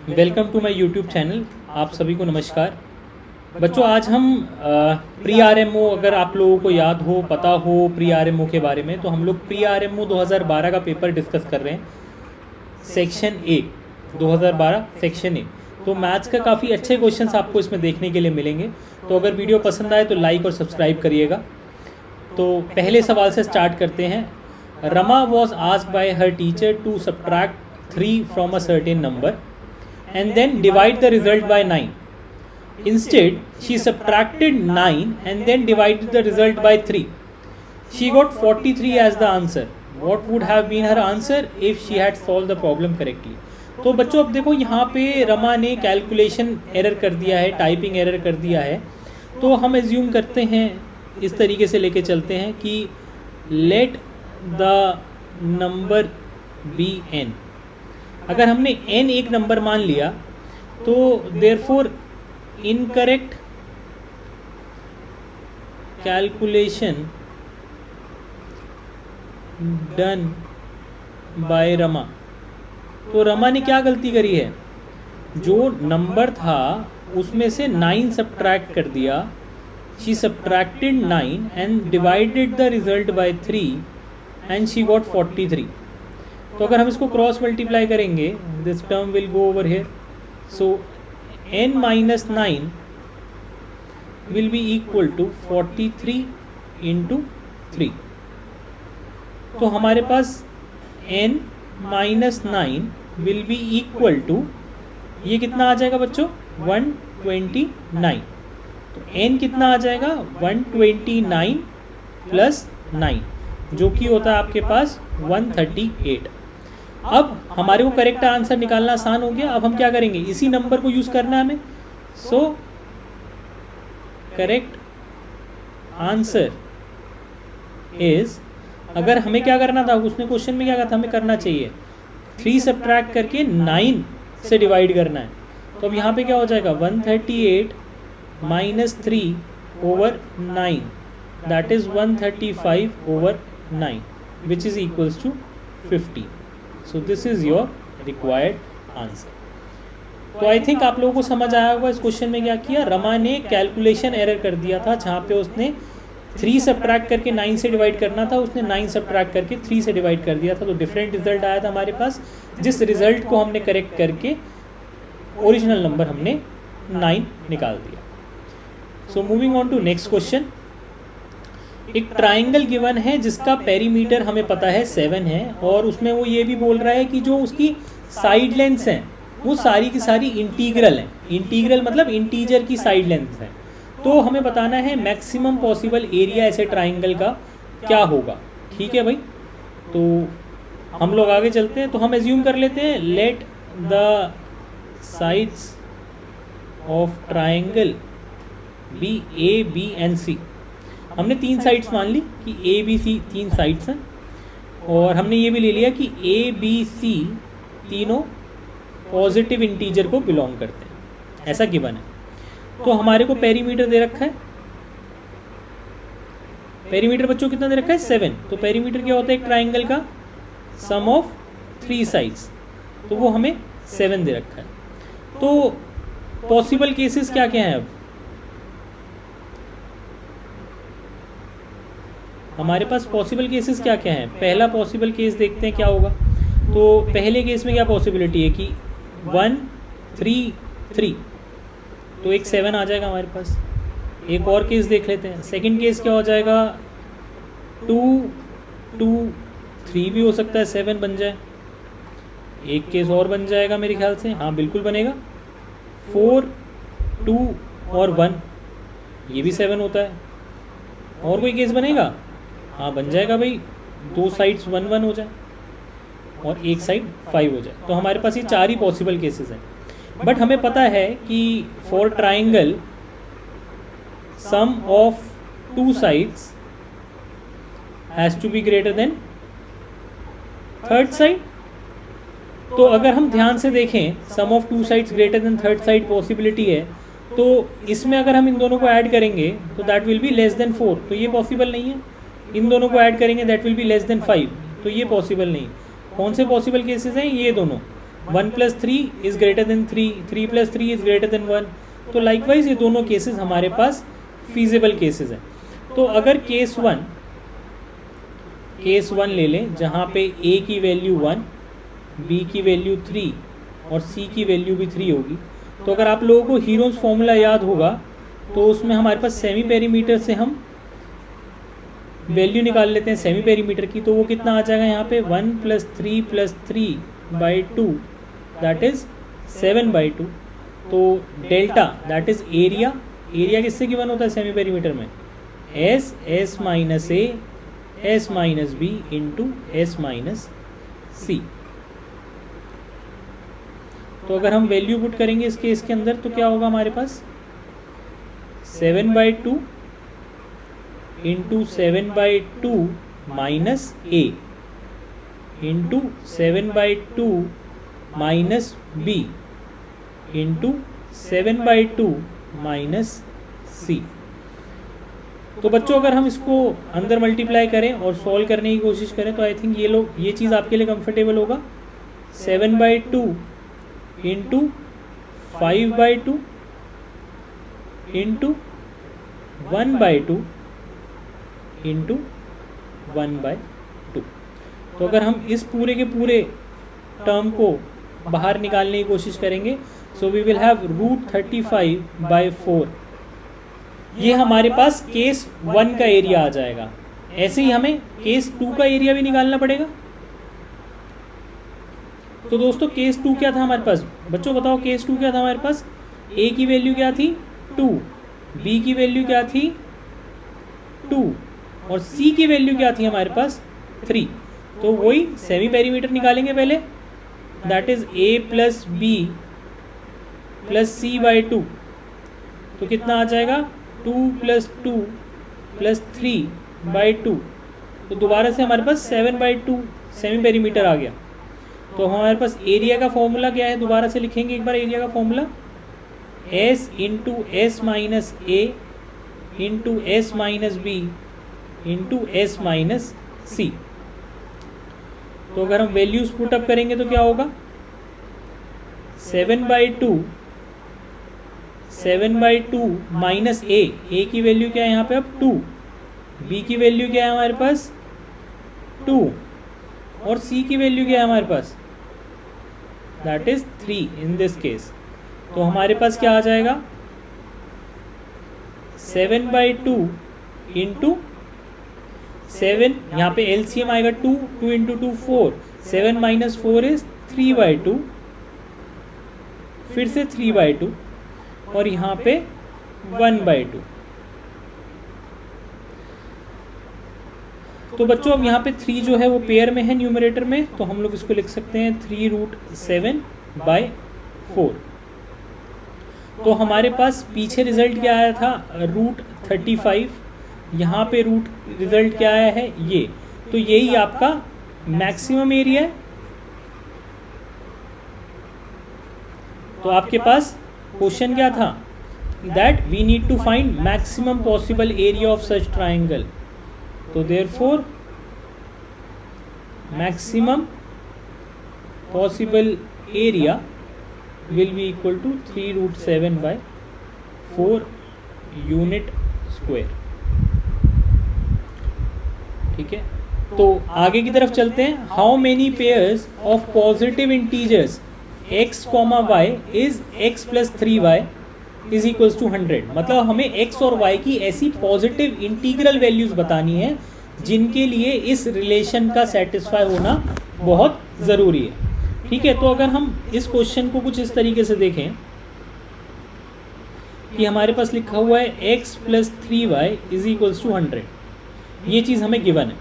Welcome to my YouTube channel. आप सभी को नमस्कार। बच्चों, आज हम प्री आरएमओ, अगर आप लोगों को याद हो, पता हो प्री आरएमओ के बारे में, तो हम लोग प्री आरएमओ 2012 का पेपर डिस्कस कर रहे हैं, सेक्शन ए 2012 सेक्शन ए। तो मैथ्स का काफ़ी अच्छे क्वेश्चंस आपको इसमें देखने के लिए मिलेंगे। तो अगर वीडियो पसंद आए तो लाइक और सब्सक्राइब करिएगा। तो पहले सवाल से स्टार्ट करते हैं। Rama was asked by her teacher to subtract 3 from a certain number and then divide the result by 9. Instead, she subtracted 9 and then divided the result by 3. She got 43 as the answer. What would have been her answer if she had solved the problem correctly? तो बच्चों, अब देखो यहाँ पे रमा ने calculation error कर दिया है, टाइपिंग एरर कर दिया है। तो हम एज्यूम करते हैं, इस तरीके से लेके चलते हैं कि let the number be n। अगर हमने n एक नंबर मान लिया तो therefore incorrect calculation done by Rama. तो रमा ने क्या गलती करी है, जो नंबर था उसमें से 9 सब्ट्रैक्ट कर दिया। She subtracted 9 and divided the result by 3 and she got 43। तो अगर हम इसको क्रॉस मल्टीप्लाई करेंगे, this term will go over here. So n minus 9 will be equal to 43 into 3। तो हमारे पास n minus 9 will be equal to, ये कितना आ जाएगा बच्चों, 129। तो n कितना आ जाएगा, 129 प्लस 9, जो कि होता है आपके पास 138। अब हमारे को करेक्ट आंसर निकालना आसान हो गया। अब हम क्या करेंगे, इसी नंबर को यूज़ करना है हमें। सो करेक्ट आंसर इज, अगर हमें क्या करना था, उसने क्वेश्चन में क्या कहा था, हमें करना चाहिए 3 सब्ट्रैक्ट करके 9 से डिवाइड करना है। तो अब यहाँ पे क्या हो जाएगा, 138 minus 3 over 9, that is 135 over 9 which is equals to 50। So this is your required answer. तो आई थिंक आप लोगों को समझ आया होगा इस क्वेश्चन में क्या किया। रमा ने कैलकुलेशन एरर कर दिया था, जहाँ पे उसने 3 सब्ट्रैक्ट करके 9 से डिवाइड करना था, उसने 9 सब्ट्रैक्ट करके 3 से डिवाइड कर दिया था। तो डिफरेंट रिजल्ट आया था हमारे पास, जिस रिजल्ट को हमने करेक्ट करके ओरिजिनल नंबर हमने 9 निकाल दिया। So moving on to next question. एक ट्राइंगल गिवन है जिसका पेरीमीटर हमें पता है 7 है, और उसमें वो ये भी बोल रहा है कि जो उसकी साइड लेंथ्स हैं वो सारी की सारी इंटीग्रल हैं। इंटीग्रल मतलब इंटीजर की साइड लेंथ है। तो हमें बताना है मैक्सिमम पॉसिबल एरिया ऐसे ट्राइंगल का क्या होगा। ठीक है भाई, तो हम लोग आगे चलते हैं। तो हम एज्यूम कर लेते हैं, let the sides of triangle be A B and C. हमने 3 साइड्स मान ली कि ए बी सी 3 साइड्स हैं, और हमने ये भी ले लिया कि ए बी सी तीनों पॉजिटिव इंटीजर को बिलोंग करते हैं, ऐसा गिवन है। तो हमारे को पेरीमीटर दे रखा है, पेरीमीटर बच्चों कितना दे रखा है, 7। तो पेरीमीटर क्या होता है एक ट्राइंगल का, सम ऑफ 3 साइड्स, तो वो हमें 7 दे रखा है। तो पॉसिबल केसेस क्या क्या हैं, अब हमारे पास पॉसिबल केसेस क्या क्या हैं। पहला पॉसिबल केस देखते हैं क्या होगा। तो पहले केस में क्या पॉसिबिलिटी है कि 1 3 3, तो एक 7 आ जाएगा हमारे पास। एक और केस देख लेते हैं। सेकंड केस क्या हो जाएगा, 2 2 3 भी हो सकता है, 7 बन जाए। एक केस और बन जाएगा मेरे ख्याल से, हाँ बिल्कुल बनेगा, 4 2 और 1, ये भी 7 होता है। और कोई केस बनेगा, हाँ बन जाएगा भाई, 2 साइड्स 1 1 हो जाए और एक साइड 5 हो जाए। तो हमारे पास ये 4 ही पॉसिबल केसेस हैं। बट हमें पता है कि for triangle sum of 2 sides has to be greater than third side. तो अगर हम ध्यान से देखें, sum of 2 sides greater than third side possibility है, तो इसमें अगर हम इन दोनों को ऐड करेंगे तो that will be less than 4, तो ये पॉसिबल नहीं है। इन दोनों को ऐड करेंगे that will be less than 5, तो ये पॉसिबल नहीं। कौन से पॉसिबल केसेस हैं, ये दोनों, 1 plus 3 is greater than 3, 3 plus 3 is greater than 1। तो लाइकवाइज ये दोनों केसेस हमारे पास फीजिबल केसेस हैं। तो अगर केस वन ले लें जहाँ पे ए की वैल्यू 1, बी की वैल्यू 3 और सी की वैल्यू भी 3 होगी, तो अगर आप लोगों को हीरोन्स फॉर्मूला याद होगा तो उसमें हमारे पास सेमी पेरीमीटर से हम वैल्यू निकाल लेते हैं सेमी पेरीमीटर की। तो वो कितना आ जाएगा यहाँ पे 1 प्लस 3 प्लस 3/2 दैट इज़ 7/2। तो delta that is area, area किससे गिवन होता है सेमी पेरीमीटर में? S minus A S minus B into S minus C. तो अगर हम वैल्यू पुट करेंगे इस केस के अंदर तो क्या होगा हमारे पास? 7/2 into 7/2 minus A into 7/2 minus B into 7/2 minus C. तो बच्चों अगर हम इसको अंदर मल्टीप्लाई करें और सॉल्व करने की कोशिश करें तो आई थिंक ये चीज़ आपके लिए कंफर्टेबल होगा। 7/2 इंटू 5/2 इंटू 1/2 इंटू 1/2। तो अगर हम इस पूरे के पूरे टर्म को बाहर निकालने की कोशिश करेंगे सो वी विल हैव √35/4। ये हमारे पास केस 1 का एरिया आ जाएगा। ऐसे ही हमें केस 2 का एरिया भी निकालना पड़ेगा। तो दोस्तों केस 2 क्या था हमारे पास? बच्चों बताओ केस 2 क्या था हमारे पास? ए की वैल्यू क्या थी? 2, बी की वैल्यू क्या थी? 2 और सी की वैल्यू क्या थी हमारे पास? 3। तो वही सेमी पेरीमीटर निकालेंगे पहले, that is A plus B plus C/2। तो कितना आ जाएगा? 2 + 2 + 3/2। तो दोबारा से हमारे पास 7/2 सेमी पेरीमीटर आ गया। तो हमारे पास एरिया का फॉर्मूला क्या है? दोबारा से लिखेंगे एक बार एरिया का formula, S into S minus A into S minus B into S minus C. तो अगर हम वैल्यूज पुट अप करेंगे तो क्या होगा? 7/2 माइनस ए की वैल्यू क्या है यहाँ पे? अब 2, बी की वैल्यू क्या है हमारे पास? 2 और सी की वैल्यू क्या है हमारे पास? That is 3 in this case. तो हमारे पास क्या आ जाएगा? 7/2 इंटू 7, यहाँ पे LCM आएगा 2, 2 इंटू 2 4, 7 माइनस 4 इज 3/2, फिर से 3/2 और यहाँ पे 1/2। तो बच्चों अब यहाँ पे 3 जो है वो पेयर में है न्यूमरेटर में, तो हम लोग इसको लिख सकते हैं 3√7/4। तो हमारे पास पीछे रिजल्ट क्या आया था? √35। यहाँ पे रिजल्ट क्या आया है? ये। तो यही आपका मैक्सिमम एरिया है। तो आपके पास क्वेश्चन क्या था? That we need to find maximum possible area of such triangle. तो therefore maximum possible area will be equal to 3√7/4 unit square. ठीक है, तो आगे की तरफ चलते हैं। How many pairs of positive integers x, y is x + 3y is equals to 100। मतलब हमें x और y की ऐसी पॉजिटिव इंटीग्रल वैल्यूज बतानी है जिनके लिए इस रिलेशन का सेटिस्फाई होना बहुत ज़रूरी है। ठीक है, तो अगर हम इस क्वेश्चन को कुछ इस तरीके से देखें कि हमारे पास लिखा हुआ है x + 3y is equals to 100, ये चीज़ हमें गिवन है।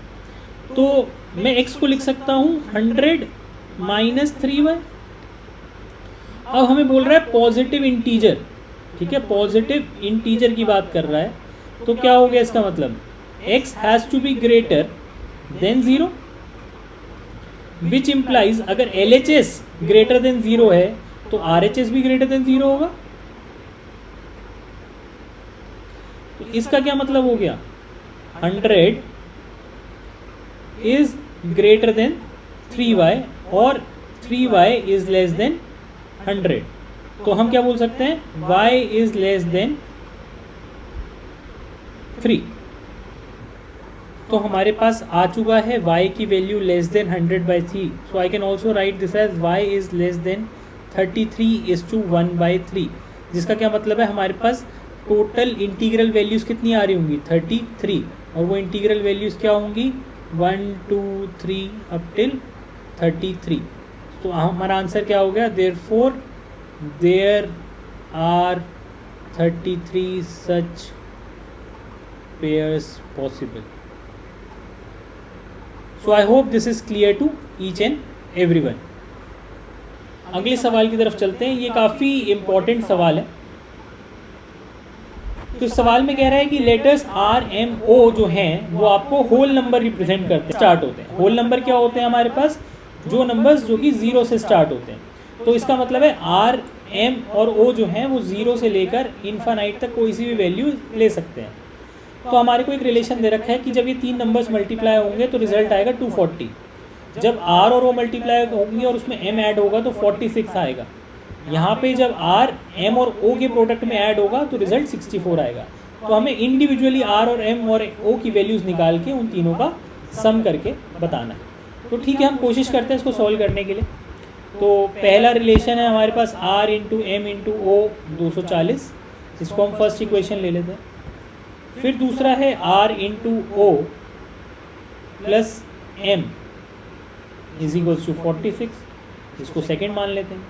तो मैं x को लिख सकता हूँ 100 माइनस 3y। अब हमें बोल रहा है पॉजिटिव इंटीजर। ठीक है, पॉजिटिव इंटीजर की बात कर रहा है, तो क्या हो गया इसका मतलब? x has to be greater than 0, which implies अगर LHS ग्रेटर देन 0 है तो RHS भी ग्रेटर देन 0 होगा। तो इसका क्या मतलब हो गया? 100 इज ग्रेटर देन 3y और 3y इज लेस देन 100। तो हम क्या बोल सकते हैं, y इज लेस देन 3। तो हमारे पास आ चुका है y की value less than 100/3। So I can also write this as y is less than 33:1/3, जिसका क्या मतलब है, हमारे पास टोटल इंटीग्रल वैल्यूज़ कितनी आ रही होंगी, 33, और वो इंटीग्रल वैल्यूज़ क्या होंगी, 1 2 3 अप टिल 33। तो हमारा आंसर क्या हो गया, therefore there are 33 such pairs possible. So I hope this is clear to each and everyone. अगले सवाल की तरफ चलते हैं। ये काफ़ी इम्पॉर्टेंट सवाल है। तो इस सवाल में कह रहा है कि लेटर्स आर एम ओ जो हैं वो आपको होल नंबर रिप्रेजेंट करते हैं, स्टार्ट होते हैं। होल नंबर क्या होते हैं हमारे पास, जो नंबर्स जो कि 0 से स्टार्ट होते हैं। तो इसका मतलब है आर एम और ओ जो हैं वो 0 से लेकर इन्फानाइट तक कोई सी भी वैल्यू ले सकते हैं। तो हमारे को एक रिलेशन दे रखा है कि जब ये 3 नंबर्स मल्टीप्लाई होंगे तो रिजल्ट आएगा 240। जब आर और ओ मल्टीप्लाई होंगे और उसमें एम ऐड होगा तो 46 आएगा। यहाँ पे जब आर एम और ओ के प्रोडक्ट में ऐड होगा तो रिजल्ट 64 आएगा। तो हमें इंडिविजुअली आर और एम और ओ की वैल्यूज़ निकाल के उन तीनों का सम करके बताना है। तो ठीक है, हम कोशिश करते हैं इसको सॉल्व करने के लिए। तो पहला रिलेशन है हमारे पास R into M into O 240, इसको हम फर्स्ट इक्वेशन ले लेते हैं। फिर दूसरा है R into O plus M is equals to 46, इसको सेकेंड मान लेते हैं।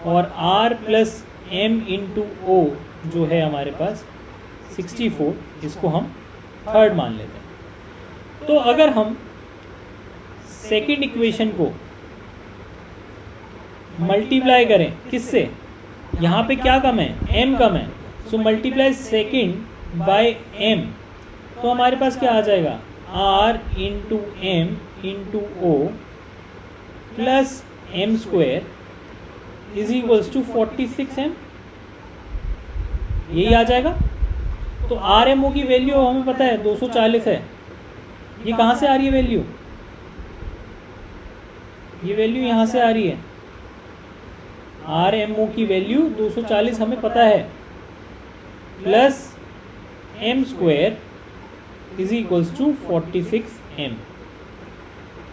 और r plus M into O जो है हमारे पास 64, इसको हम थर्ड मान लेते हैं। तो अगर हम सेकेंड इक्वेशन को मल्टीप्लाई करें किससे, यहाँ पे क्या कम है, m कम है। So multiply second by m, तो हमारे पास क्या आ जाएगा, r into M into O plus M square is equals to 46m, यही आ जाएगा। तो आर एम ओ की वैल्यू हमें पता है 240 है। ये कहाँ से आ रही है वैल्यू, ये वैल्यू यहाँ से आ रही है। आर एम ओ की वैल्यू 240 हमें पता है, plus M square is equals to 46m।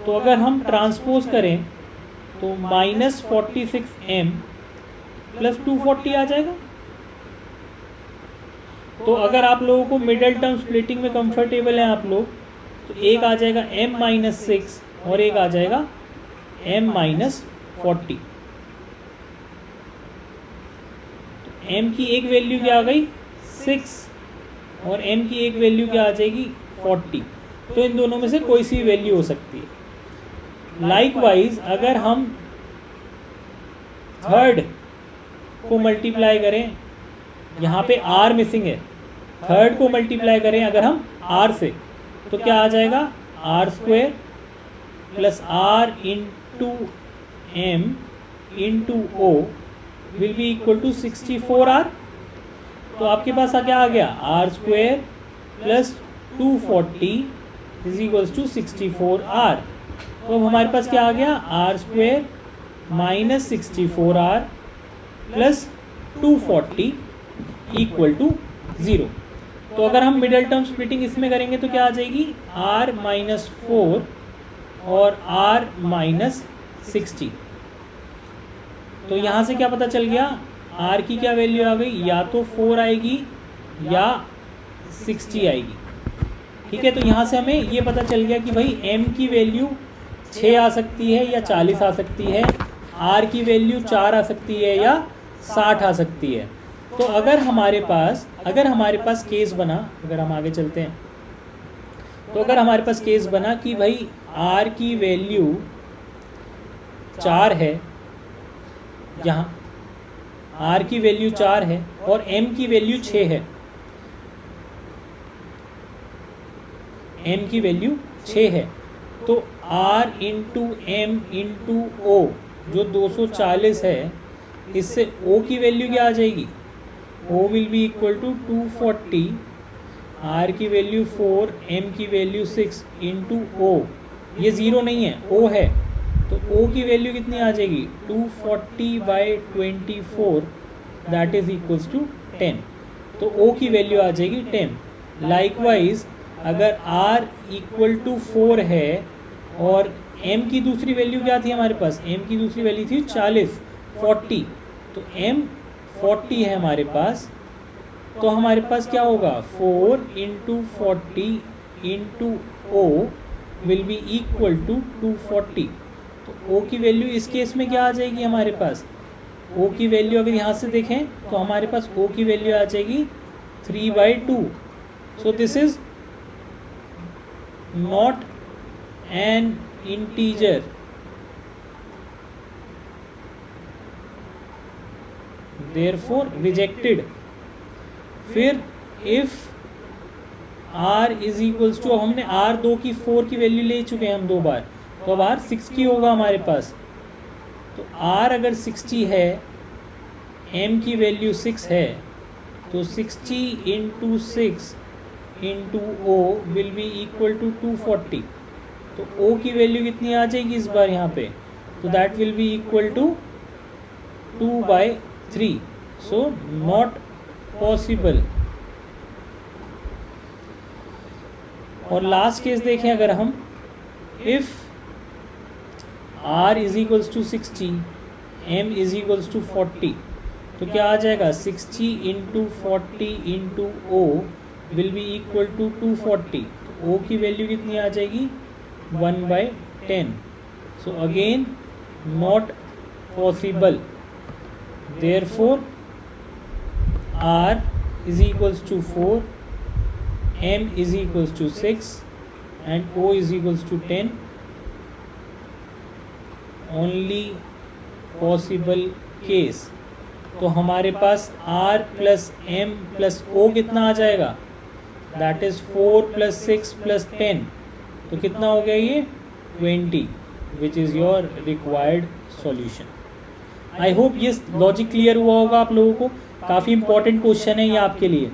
तो अगर हम ट्रांसपोज करें तो -46m प्लस 240 आ जाएगा। तो अगर आप लोगों को मिडल टर्म स्प्लिटिंग में कंफर्टेबल हैं आप लोग, तो एक आ जाएगा m-6 और एक आ जाएगा m-40। तो m की एक वैल्यू क्या आ गई 6 और m की एक वैल्यू क्या आ जाएगी 40। तो इन दोनों में से कोई सी वैल्यू हो सकती है। लाइकवाइज अगर हम थर्ड को मल्टीप्लाई करें, यहाँ पे r मिसिंग है, थर्ड को मल्टीप्लाई करें अगर हम r से, तो क्या आ जाएगा, r square plus r into M into O will be equal to 64r। तो आपके पास क्या आ गया, r square plus 240 is equals to 64r। तो अब हमारे पास क्या आ गया, r square minus 64r plus 240 equal to 0। तो अगर हम मिडल टर्म स्प्लिटिंग इसमें करेंगे तो क्या आ जाएगी, r-4 और r-60। तो यहाँ से क्या पता चल गया, r की क्या वैल्यू आ गई, या तो 4 आएगी या 60 आएगी। ठीक है, तो यहाँ से हमें ये पता चल गया कि भाई m की वैल्यू 6 आ सकती है या 40 आ सकती है, r की वैल्यू 4 आ सकती है या 60 आ सकती है। तो अगर हमारे पास केस बना, अगर हम आगे चलते हैं, तो अगर हमारे पास केस बना कि भाई r की वैल्यू 4 है, यहाँ r की वैल्यू 4 है और m की वैल्यू 6 है, m की वैल्यू 6 है, तो r into M into O जो 240 है, इससे o की वैल्यू क्या आ जाएगी, o will be equal to 240, r की वैल्यू 4, m की वैल्यू 6 इंटू ओ, ये 0 नहीं है, o है, तो ओ की वैल्यू कितनी आ जाएगी 240/24 दैट इज इक्वल्स टू 10। तो ओ की वैल्यू आ जाएगी 10। लाइकवाइज अगर आर इक्वल टू 4 है और एम की दूसरी वैल्यू क्या थी हमारे पास, एम की दूसरी वैल्यू थी 40, तो एम 40 है हमारे पास, तो हमारे पास क्या होगा 4 × 40 × O will be equal to 240। तो ओ की वैल्यू इस केस में क्या आ जाएगी हमारे पास, ओ की वैल्यू अगर यहाँ से देखें तो हमारे पास ओ की वैल्यू आ जाएगी 3/2। So this is not an integer, therefore rejected। फिर if r is equals to, अब हमने r 2 की 4 की वैल्यू ले चुके हैं हम 2 बार, तो अब r 60 होगा हमारे पास। तो r अगर 60 है, m की वैल्यू 6 है, तो 60 × 6 × o will be equal to 240। तो o की वैल्यू कितनी आ जाएगी इस बार यहाँ पे, तो that will be equal to 2/3। So not possible. और लास्ट केस देखें अगर हम, if r is equals to 60, m is equals to 40, तो क्या आ जाएगा 60 × 40 × o will be equal to 240। तो o की वैल्यू कितनी आ जाएगी 1/10। So again not possible, therefore r is equals to 4, m is equals to 6 and o is equals to 10। only possible case। तो हमारे पास r plus m plus o कितना आ जाएगा, दैट इज 4 + 6 + 10, तो कितना हो गया ये 20, which is your required solution. I hope ये लॉजिक क्लियर हुआ होगा आप लोगों को। काफ़ी इंपॉर्टेंट क्वेश्चन है ये आपके लिए।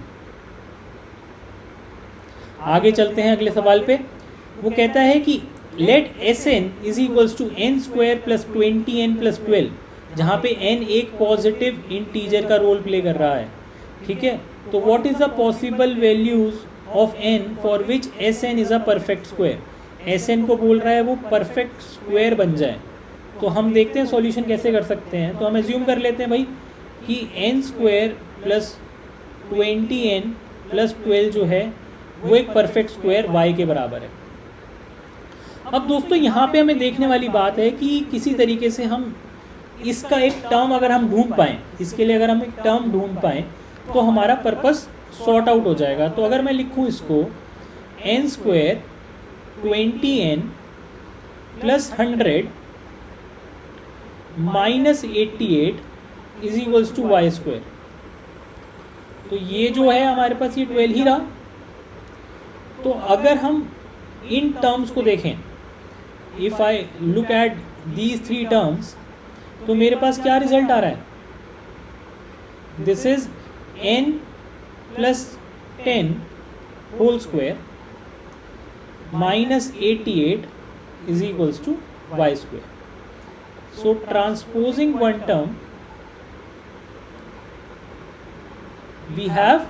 आगे चलते हैं अगले सवाल पे। वो कहता है कि let Sn is equals to n² + 20n + 12, जहाँ पे n एक पॉजिटिव इंटीजर का रोल प्ले कर रहा है, ठीक है। तो what is the possible values of n for which Sn is a perfect square. Sn को बोल रहा है वो परफेक्ट स्क्वायर बन जाए। तो हम देखते हैं सॉल्यूशन कैसे कर सकते हैं। तो हम एज्यूम कर लेते हैं भाई कि n² + 20n + 12 जो है वो एक परफेक्ट स्क्वायर y के बराबर है। अब दोस्तों यहाँ पे हमें देखने वाली बात है कि किसी तरीके से हम इसका एक टर्म अगर हम ढूंढ पाएँ, इसके लिए अगर हम एक टर्म ढूंढ पाएँ तो हमारा पर्पस सॉर्ट आउट हो जाएगा। तो अगर मैं लिखूँ इसको n² 20n + 100 -88 is equals to y²। तो ये जो है हमारे पास ये 12 ही रहा। तो अगर हम इन टर्म्स को देखें, if I look at these 3 terms, तो मेरे पास क्या रिजल्ट आ रहा है, this is n + 10 whole square -88 is equals to y²। So transposing one term, we have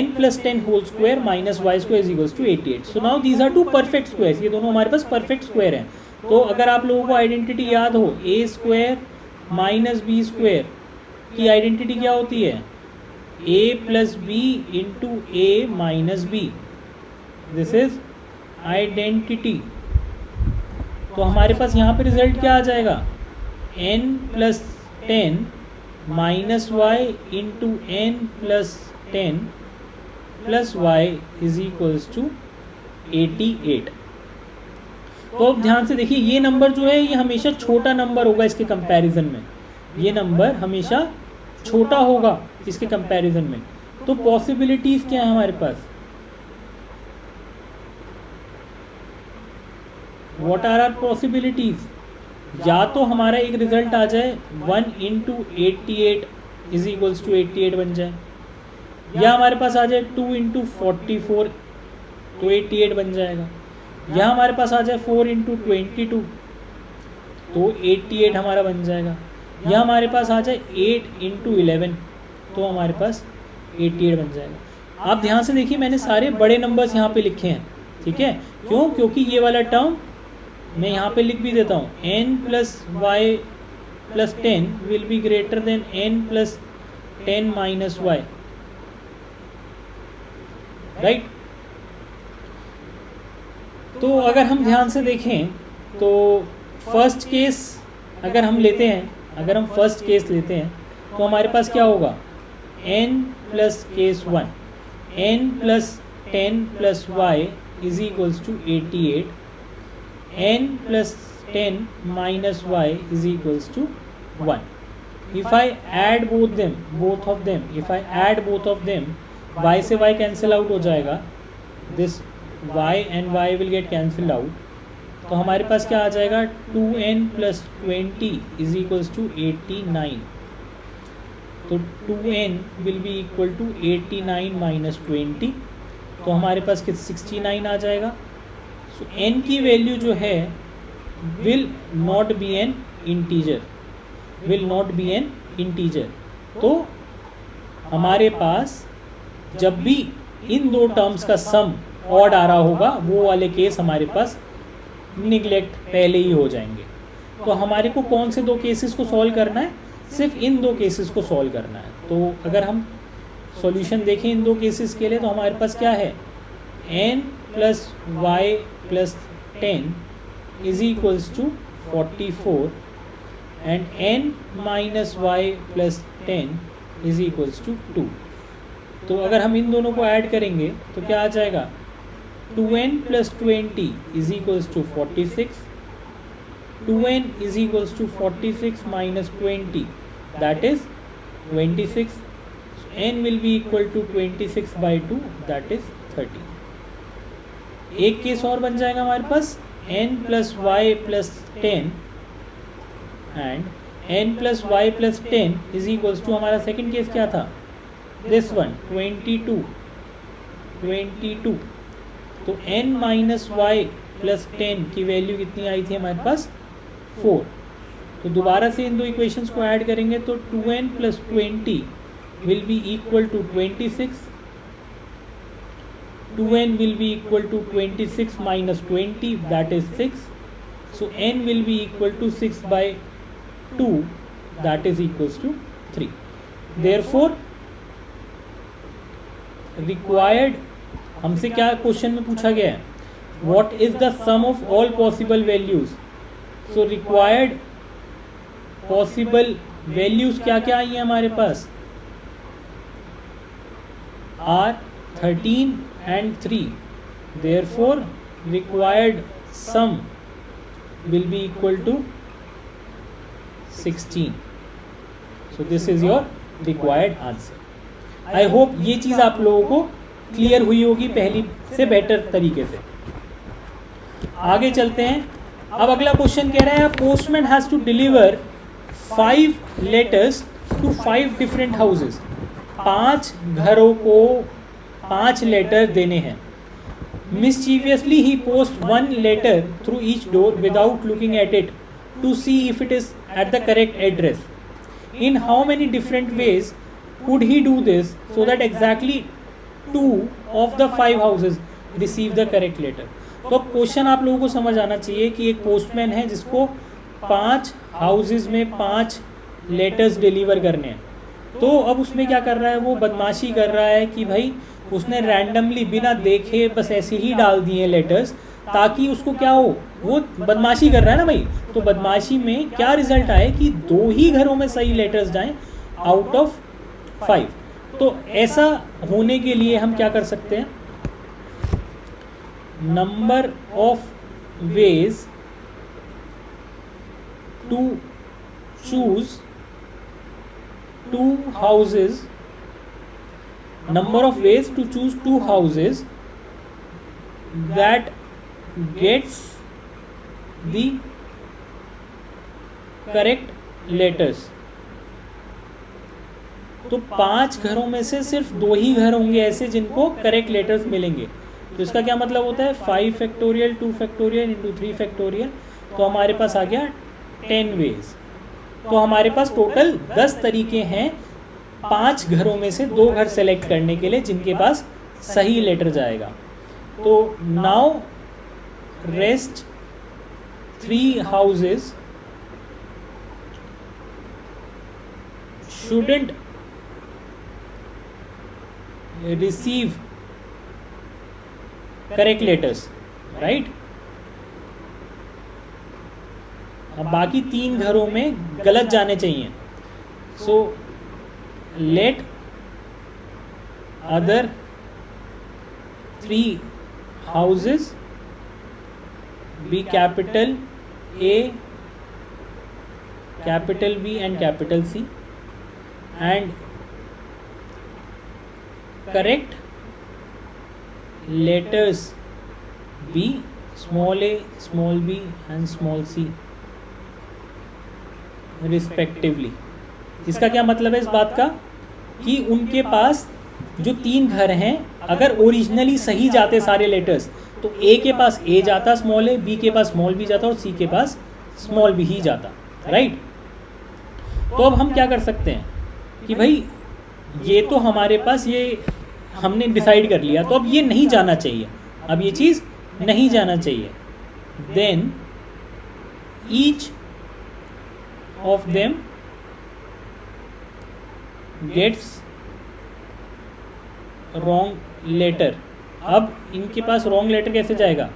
n + 10 whole square - y² is equals to 88। So now these are two perfect squares। ये दोनों हमारे पास perfect square हैं। तो अगर आप लोगों को identity याद हो, a² - b² की आइडेंटिटी क्या होती है, a + b × a - b। This is identity. तो हमारे पास यहाँ पे रिजल्ट क्या आ जाएगा, n + 10 - y × n + 10 + y is equals to 88। तो अब ध्यान से देखिए, ये नंबर जो है ये हमेशा छोटा नंबर होगा इसके कंपैरिजन में, ये नंबर हमेशा छोटा होगा इसके कंपैरिजन में। तो पॉसिबिलिटीज़ क्या है हमारे पास, व्हाट आर आर पॉसिबिलिटीज़। या तो हमारा एक रिजल्ट आ जाए 1 × 88 इज इक्वल्स टू 88 बन जाए, या हमारे पास आ जाए 2 × 44 तो 88 बन जाएगा, या हमारे पास आ जाए 4 × 22 तो 88 हमारा बन जाएगा। या हमारे पास आ जाए 8 × 11 तो हमारे पास 88 बन जाएगा। आप ध्यान से देखिए मैंने सारे बड़े नंबर्स यहाँ पे लिखे हैं, ठीक है। क्यों? क्योंकि ये वाला टर्म मैं यहाँ पे लिख भी देता हूँ, n + y + 10 will be greater then n + 10 - y, right. तो अगर हम ध्यान से देखें तो फर्स्ट केस अगर हम लेते हैं, अगर हम फर्स्ट केस लेते हैं तो हमारे पास क्या होगा, n + case 1, n + 10 + y is equals to 88, n + 10 - y is equals to 1. If I add both of them, y से y कैंसिल आउट हो जाएगा, this y and y will get cancelled out, तो हमारे पास क्या आ जाएगा, 2n + 20 is equals to 89. तो 2n will be equal to 89 - 20, तो हमारे पास 69 आ जाएगा। सो n की वैल्यू जो है will not be an integer, तो हमारे पास जब भी इन दो टर्म्स का सम ऑड आ रहा होगा वो वाले केस हमारे पास निगलेक्ट पहले ही हो जाएंगे। तो हमारे को कौन से दो केसेस को सॉल्व करना है, सिर्फ इन दो केसेस को सॉल्व करना है। तो अगर हम सॉल्यूशन देखें इन दो केसेस के लिए तो हमारे पास क्या है, n + y + 10 is equals to 44 and n - y + 10 is equals to 2। तो अगर हम इन दोनों को ऐड करेंगे तो क्या आ जाएगा, 2n + 20 is equals to 46, 2n is equals to 46 - 20 that is 26, so n will be equal to 26/2 that is 30। एक केस और बन जाएगा हमारे पास, n + y + 10 and n + y + 10 is equals to, हमारा सेकंड केस क्या था, this one 22, तो n - y + 10 की वैल्यू कितनी आई थी हमारे पास, 4। तो दोबारा से इन दो इक्वेशंस को ऐड करेंगे तो 2n + 20 will be equal to 26, 2n will be equal to 26 - 20 that is 6, so n will be equal to 6/2 that is equals to 3। therefore required, हमसे क्या क्वेश्चन में पूछा गया है, what is the sum of all possible values, so required possible values क्या क्या आई हैं हमारे पास, are 13 and 3, therefore required sum will be equal to 16, so this is your required answer। I hope ये चीज़ आप लोगों को क्लियर हुई होगी पहली से बेटर तरीके से। आगे चलते हैं। अब अगला क्वेश्चन कह रहा है, postman has to deliver 5 letters to 5 different houses, 5 घरों को 5 लेटर देने हैं। Mischievously he post 1 letter through each door without looking at it to see if it is at the correct address. In how many different ways could he do this so that exactly 2 of the 5 houses receive the correct letter। तो अब question आप लोगों को समझ आना चाहिए कि एक पोस्टमैन है जिसको 5 हाउसेस में 5 लेटर्स डिलीवर करने हैं। तो अब उसमें क्या कर रहा है, वो बदमाशी कर रहा है कि भाई उसने रैंडमली बिना देखे बस ऐसे ही डाल दिए लेटर्स ताकि उसको क्या हो, वो बदमाशी कर रहा है ना भाई। तो बदमाशी में क्या रिजल्ट आए कि 2 ही घरों में सही लेटर्स जाएं आउट ऑफ 5। तो ऐसा होने के लिए हम क्या कर सकते हैं, number of ways to choose 2 houses, number of ways to choose 2 houses that gets the correct letters। तो 5 घरों में से सिर्फ 2 ही घर होंगे ऐसे जिनको करेक्ट लेटर्स मिलेंगे। तो इसका क्या मतलब होता है, 5 फैक्टोरियल 2 फैक्टोरियल इंटू 3 फैक्टोरियल, तो हमारे पास आ गया 10 ways। तो हमारे पास टोटल 10 तरीके हैं 5 घरों में से 2 घर सेलेक्ट करने के लिए जिनके पास सही लेटर जाएगा। तो now rest 3 houses shouldn't receive correct letters, right? अब बाकी 3 घरों में गलत जाने चाहिए। So let other 3 houses be capital A, capital B and capital C, and correct letters B, small a, small b and small c respectively। इसका क्या मतलब है इस बात का कि उनके पास जो 3 घर हैं अगर ओरिजिनली सही जाते सारे लेटर्स तो ए के पास ए जाता स्मॉल ए, बी के पास स्मॉल बी जाता और सी के पास स्मॉल बी ही जाता, राइट। तो अब हम क्या कर सकते हैं कि भाई ये तो हमारे पास ये हमने डिसाइड कर लिया, तो अब ये नहीं जाना चाहिए, अब ये चीज़ नहीं जाना चाहिए। Then each of them gets wrong letter. अब इनके पास रॉन्ग लेटर कैसे जाएगा?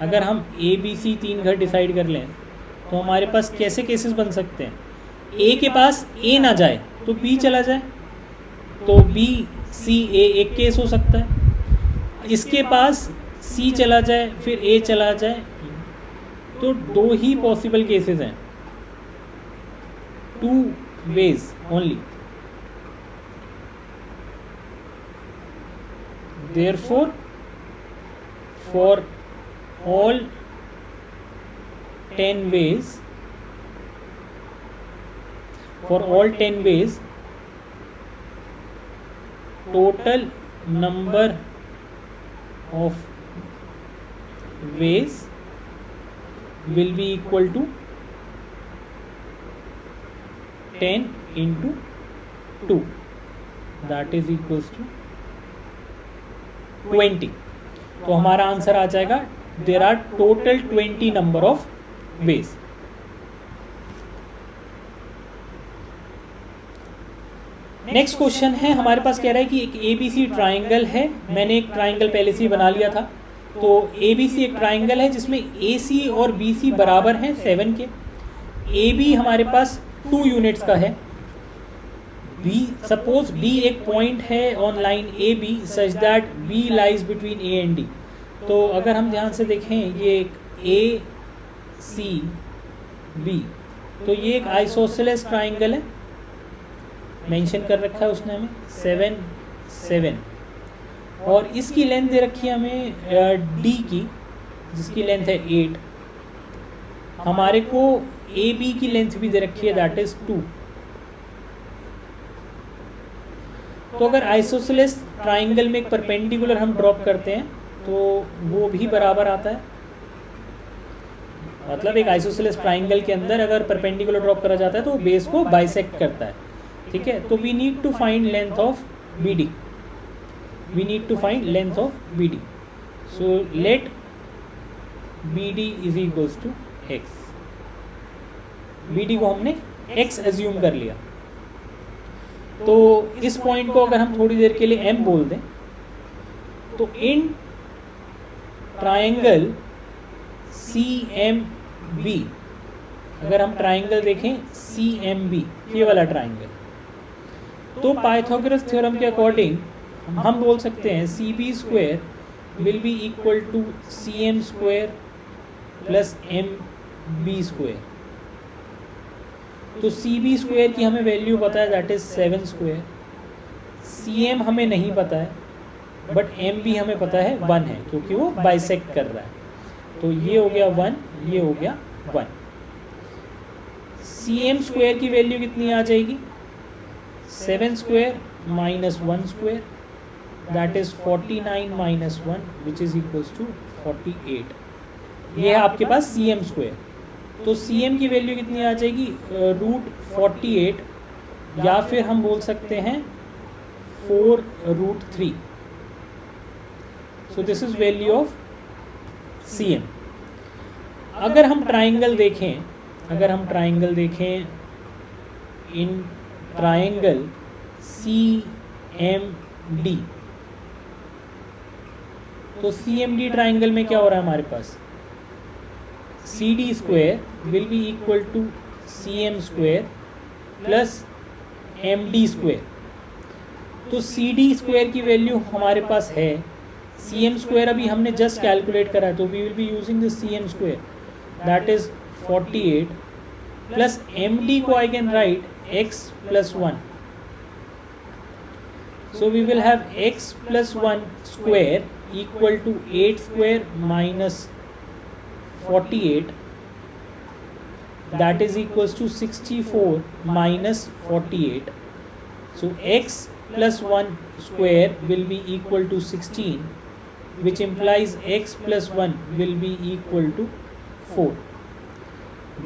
अगर हम ए बी सी 3 घर डिसाइड कर लें तो हमारे पास कैसे केसेस बन सकते हैं? ए के पास ए ना जाए तो बी चला जाए, तो बी सी ए एक केस हो सकता है। इसके पास सी चला जाए फिर ए चला जाए, तो 2 ही पॉसिबल केसेस हैं, 2 ways only। Therefore, for all 10 ways, total number of ways will be equal to 10 into 2, that is equals to 20। तो हमारा आंसर आ जाएगा there are total 20 number of ways. Next question है हमारे पास, कह रहा है कि एक ABC ट्राइंगल है। मैंने एक ट्राइंगल पहले से ही बना लिया था। तो ABC एक ट्राइंगल है जिसमें AC और BC बराबर हैं 7 के। AB हमारे पास 2 यूनिट्स का है। B, सपोज B एक पॉइंट है on line AB such that B lies between A and D। तो अगर हम ध्यान से देखें ये एक ACB, तो ये एक आइसोसेलेस ट्राइंगल है, मेंशन कर रखा है उसने हमें 7 7, और इसकी लेंथ दे रखी है हमें D की जिसकी लेंथ है 8। हमारे को AB की लेंथ भी दे रखी है दैट इज 2। तो अगर आइसोसेलेस ट्राइंगल में एक परपेंडिकुलर हम ड्रॉप करते हैं तो वो भी बराबर आता है। मतलब एक आइसोसेलेस ट्राइंगल के अंदर अगर परपेंडिकुलर ड्रॉप करा जाता है तो बेस को बाइसेक्ट करता है, ठीक है। तो we need to find length of BD, so let BD is equals to x। BD को हमने x एज्यूम कर लिया। तो इस पॉइंट को अगर हम थोड़ी देर के लिए M बोल दें तो इन ट्राइंगल CMB, अगर हम ट्राइंगल देखें CMB ये वाला ट्राइंगल, तो पाइथागोरस थ्योरम के अकॉर्डिंग हम बोल सकते हैं CB square will be equal to CM square plus MB square. तो CB स्क्वायर की हमें वैल्यू पता है दैट इज 7 स्क्वायर। CM हमें नहीं पता है बट MB हमें पता है 1 है क्योंकि वो बाइसेक्ट कर रहा है। तो ये हो गया 1, ये हो गया 1। CM स्क्वायर की वैल्यू कितनी आ जाएगी? 7 square minus 1 square that is 49 minus 1 which is equals to 48। ये है आपके पास CM स्क्वायर। तो सी एम की वैल्यू कितनी आ जाएगी, √48, या फिर हम बोल सकते हैं 4√3. So this is value of C M. अगर हम ट्राइंगल देखें, इन ट्राइंगल CMD, तो CMD ट्राइंगल में क्या हो रहा है हमारे पास, CD² will be equal to CM² plus MD². तो CD² की वैल्यू हमारे पास है, CM² अभी हमने जस्ट कैलकुलेट करा है, तो we will be using this CM², that is 48 plus MD को I can write x plus 1. So we will have x plus 1 square equal to 8 square minus 48, that is equals to 64 minus 48. So x plus 1 square will be equal to 16, which implies x plus 1 will be equal to 4.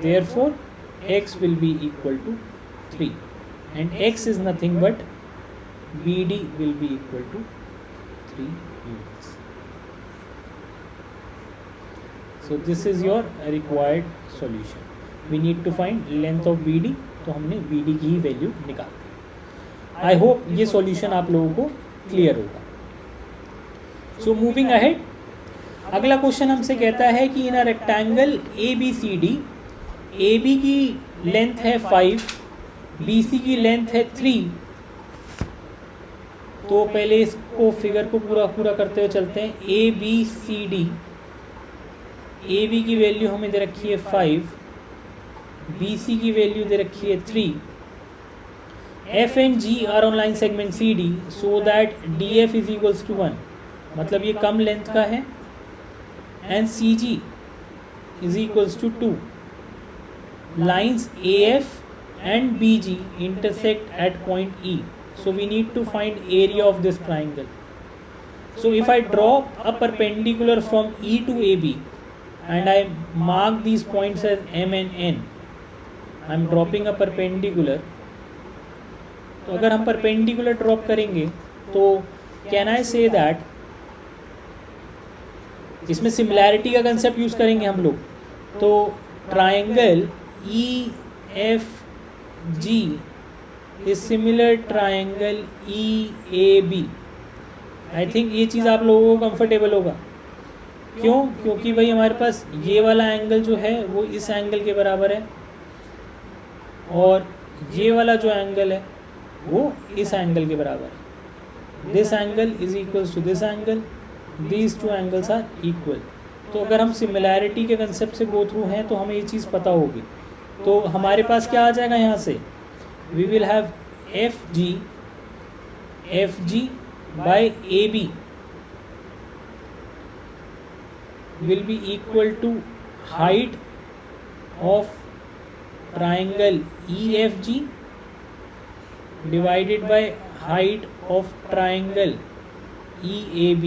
Therefore x will be equal to 3, and x is nothing but BD will be equal to 3 units. So this is your required solution. We need to find length of BD, तो हमने BD की ही value निकाल दी. I hope ये solution आप लोगों को clear होगा. So moving ahead, अगला क्वेश्चन हमसे कहता है कि इन अ रेक्टेंगल ABCD, AB की लेंथ है 5, BC की लेंथ है 3. तो पहले इसको फिगर को पूरा करते हुए चलते हैं. ABCD, AB की वैल्यू हमें दे रखी है 5, BC की वैल्यू दे रखी है 3. F and G are on line segment CD, so that DF is equals to 1, मतलब ये कम लेंथ का है, and CG is equals to 2. Lines AF and BG intersect at point E. So we need to find area of this triangle. So if I draw a perpendicular from E to AB and I mark these points as M and N, I am dropping a perpendicular. तो अगर हम perpendicular drop करेंगे तो can I say that, इसमें similarity का concept use करेंगे हम लोग. तो triangle EFG is similar triangle EAB. I think ये चीज़ आप लोगों को कंफर्टेबल होगा. क्यों? क्योंकि भाई हमारे पास ये वाला एंगल जो है वो इस एंगल के बराबर है, और ये वाला जो एंगल है वो इस एंगल के बराबर है. This angle is equals to this angle, these two angles are equal. तो अगर हम सिमिलैरिटी के कंसेप्ट से गो थ्रू हैं तो हमें ये चीज़ पता होगी. तो हमारे पास क्या आ जाएगा यहाँ से, we will have FG by AB will be equal to height of triangle EFG divided by height of triangle EAB.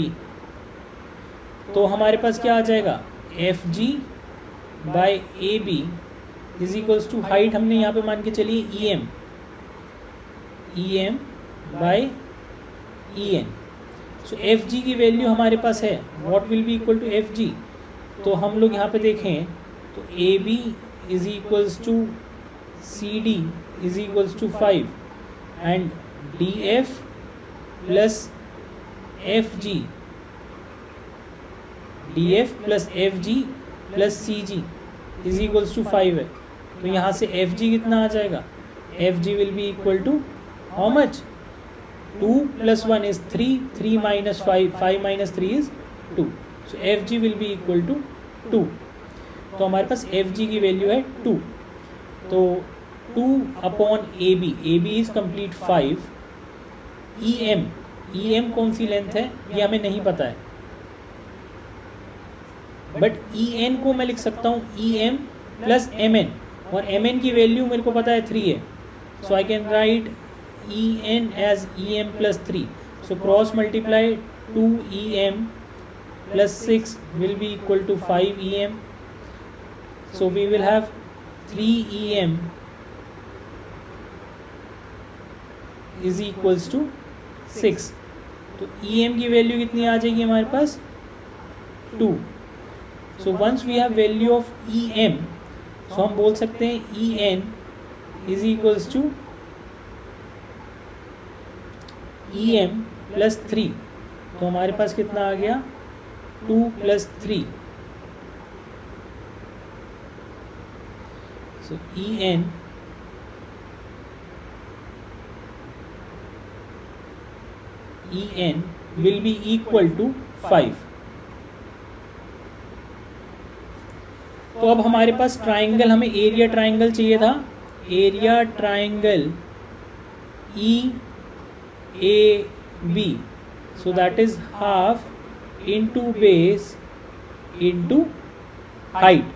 तो हमारे पास क्या आ जाएगा, FG by AB is equals to height हमने यहाँ पे मान के चलिए EM by EN. So FG की वैल्यू हमारे पास है, what will be equal to FG. तो हम लोग यहाँ पे देखें तो AB is equals to CD is equals to 5 and DF plus FG, DF plus FG plus CG is equals to 5 है. तो यहाँ से FG कितना आ जाएगा, FG will be equal to how much, 2 plus 1 is 3, 3 minus 5, 5 minus 3 is 2. So FG will be equal to 2. तो हमारे पास FG की वैल्यू है 2. तो 2 upon AB, AB is complete 5. EM कौन सी लेंथ है ये हमें नहीं पता है, बट EN को मैं लिख सकता हूँ EM प्लस MN, और MN की वैल्यू मेरे को पता है 3 है. So I can write EN as EM plus 3. So cross multiply 2 EM plus 6 will be equal to 5 EM. So we will have 3EM is equals to 6. तो EM की value कितनी आ जाएगी हमारे पास 2. So once we have value of EM, so हम बोल सकते हैं EN is equals to EM plus 3. तो हमारे पास कितना आ गया 2 plus 3. So EN will be equal to 5. तो अब हमारे पास ट्राइंगल, हमें एरिया ट्राइंगल चाहिए था. Area triangle EAB, so that is half into base into height.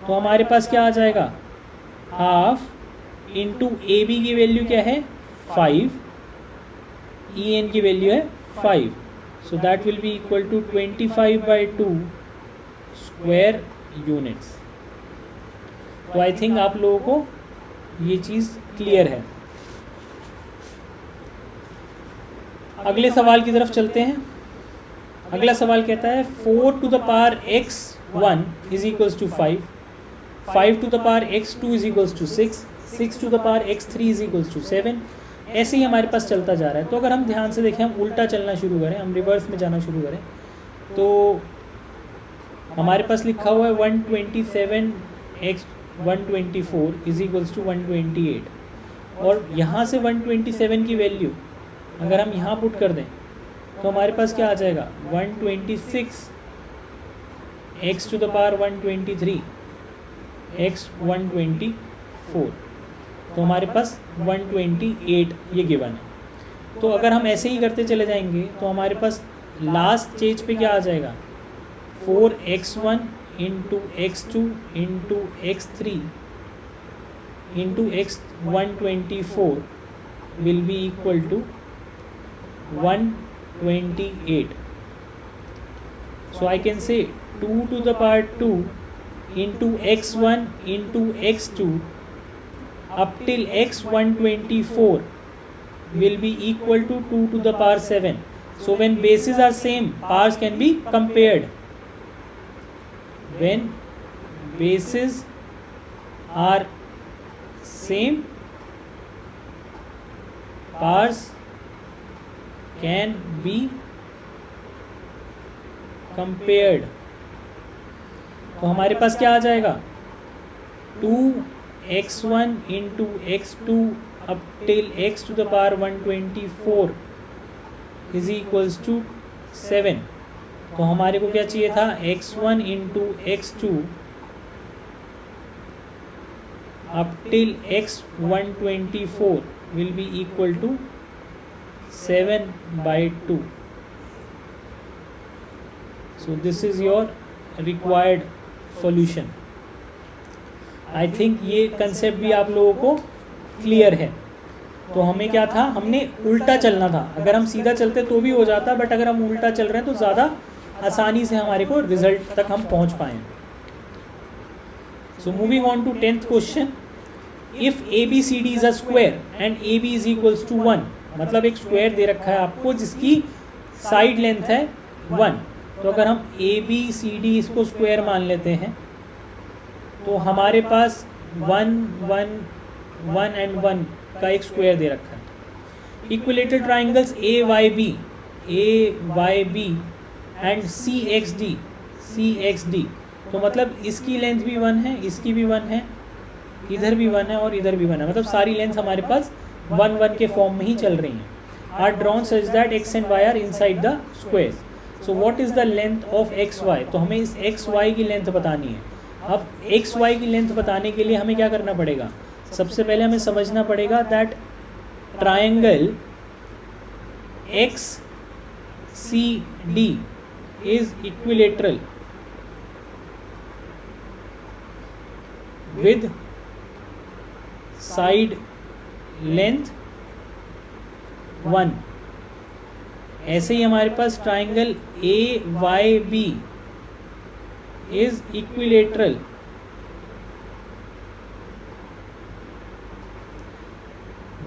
तो हमारे पास क्या आ जाएगा, हाफ इंटू AB की वैल्यू क्या है 5, EN की वैल्यू है 5. So that will be equal to 25/2 square units. तो आई थिंक आप लोगों को ये चीज़ क्लियर है. अगले सवाल की तरफ चलते हैं. अगला सवाल कहता है 4 to the power x1 is equals to 5, 5 to the power x2 is equals to 6, 6 to the power x3 is equals to 7. ऐसे ही हमारे पास चलता जा रहा है. तो अगर हम ध्यान से देखें, हम उल्टा चलना शुरू करें, हम रिवर्स में जाना शुरू करें, तो हमारे पास लिखा हुआ है 127x124 इज इक्वल्स टू 128. और यहाँ से 127 की वैल्यू अगर हम यहाँ पुट कर दें तो हमारे पास क्या आ जाएगा 126 x to the power 123 x 124. तो हमारे पास 128 ये गिवन है. तो अगर हम ऐसे ही करते चले जाएंगे तो हमारे पास लास्ट स्टेज पे क्या आ जाएगा 4x1 into x2 into x3 into x 124 will be equal to 128. So I can say 2 to the power 2 into x1 into x2 up till x 124 will be equal to 2 to the power 7. So when bases are same, powers can be compared. When bases are same, powers can be compared. तो हमारे पास क्या आ जाएगा 2x1 into x2 up till x to the power 124 is equals to 7. तो हमारे को क्या चाहिए था x1 into x2 up till x 124 will be equal to 7/2. So this is your required solution. I think ये कंसेप्ट भी आप लोगों को क्लियर है. तो हमें क्या था, हमने उल्टा चलना था. अगर हम सीधा चलते तो भी हो जाता, बट अगर हम उल्टा चल रहे हैं तो ज़्यादा आसानी से हमारे को रिजल्ट तक हम पहुंच पाएँ. So moving on to 10th question. If ABCD is a square and AB is equals to 1, मतलब एक स्क्वायर दे रखा है आपको जिसकी साइड लेंथ है 1. तो अगर हम ABCD इसको स्क्वायर मान लेते हैं तो हमारे पास 1 1 1 एंड 1 का एक स्क्वायर दे रखा है. Equilateral triangles AYB and CXD, तो मतलब इसकी लेंथ भी 1 है, इसकी भी 1 है, इधर भी 1 है और इधर भी 1 है. मतलब सारी लेंथ हमारे पास 1 1 के फॉर्म में ही चल रही हैं. Are drawn such that x and y are inside the square. So what is the length of XY. तो हमें इस XY की लेंथ बतानी है. अब XY की लेंथ बताने के लिए हमें क्या करना पड़ेगा, सबसे पहले हमें समझना पड़ेगा that triangle XCD is equilateral with side length 1. ऐसे ही हमारे पास triangle AYB is equilateral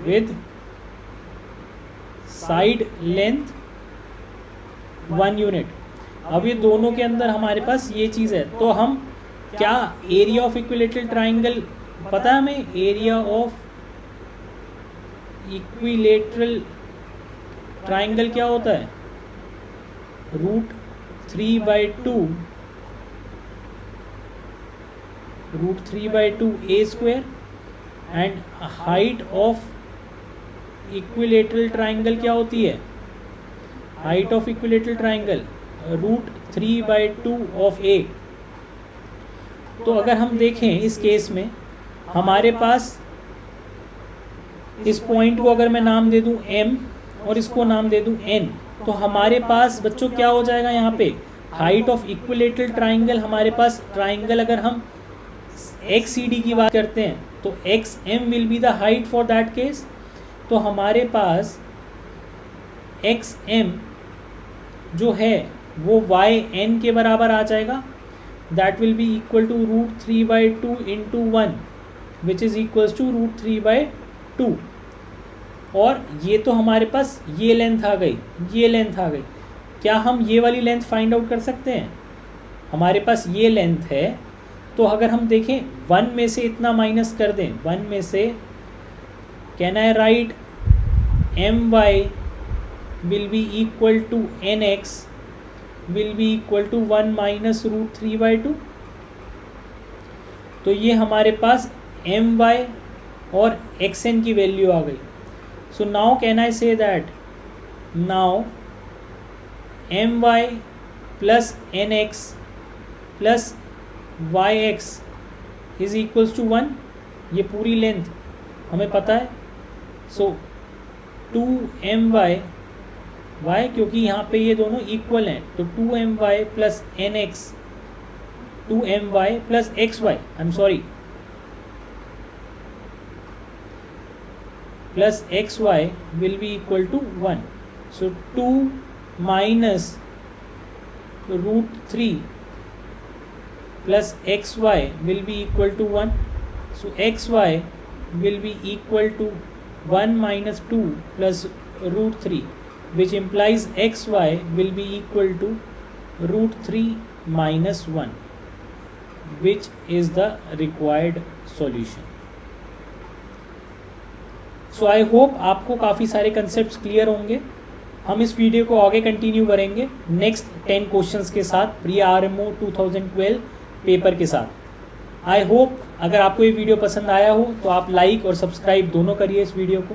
with side length 1 unit. अब ये दोनों के अंदर हमारे पास ये चीज़ है, तो हम क्या एरिया ऑफ इक्विलेटरल ट्राइंगल पता है हमें? एरिया ऑफ इक्विलेटरल ट्राइंगल क्या होता है? √3/2 a square and height of equilateral triangle क्या होती है? Height of equilateral triangle √3/2 of a। तो अगर हम देखें इस केस में हमारे पास इस पॉइंट को अगर मैं नाम दे दूं m और इसको नाम दे दूं n, तो हमारे पास बच्चों क्या हो जाएगा यहाँ पे? हाइट ऑफ इक्विलेटरल ट्राइंगल हमारे पास ट्राइंगल अगर हम XCD की बात करते हैं तो XM will be the height for that case. तो हमारे पास XM जो है वो YN के बराबर आ जाएगा। That will be equal to √3/2 × 1 which is equals to √3/2। और ये तो हमारे पास ये लेंथ आ गई, ये लेंथ आ गई। क्या हम ये वाली लेंथ फाइंड आउट कर सकते हैं? हमारे पास ये लेंथ है, तो अगर हम देखें 1 में से इतना माइनस कर दें, 1 में से can I write my will be equal to nx will be equal to 1 minus √3/2। तो ये हमारे पास my और xn की वैल्यू आ गई। So now can I say that now my plus nx plus yx is equals to 1। ये पूरी लेंथ हमें पता है। सो 2my y, क्योंकि यहाँ पे ये दोनों इक्वल हैं, तो 2my plus nx 2my plus xy I am sorry plus xy will be equal to 1। सो 2 माइनस √3 plus xy will be equal to 1. So xy will be equal to 1 minus 2 plus √3, which implies xy will be equal to √3 minus 1, which is the required solution. So I hope आपको काफ़ी सारे concepts clear होंगे। हम इस video को आगे continue करेंगे next 10 questions के साथ, प्री RMO 2012 पेपर के साथ। आई होप अगर आपको ये वीडियो पसंद आया हो तो आप लाइक और सब्सक्राइब दोनों करिए इस वीडियो को।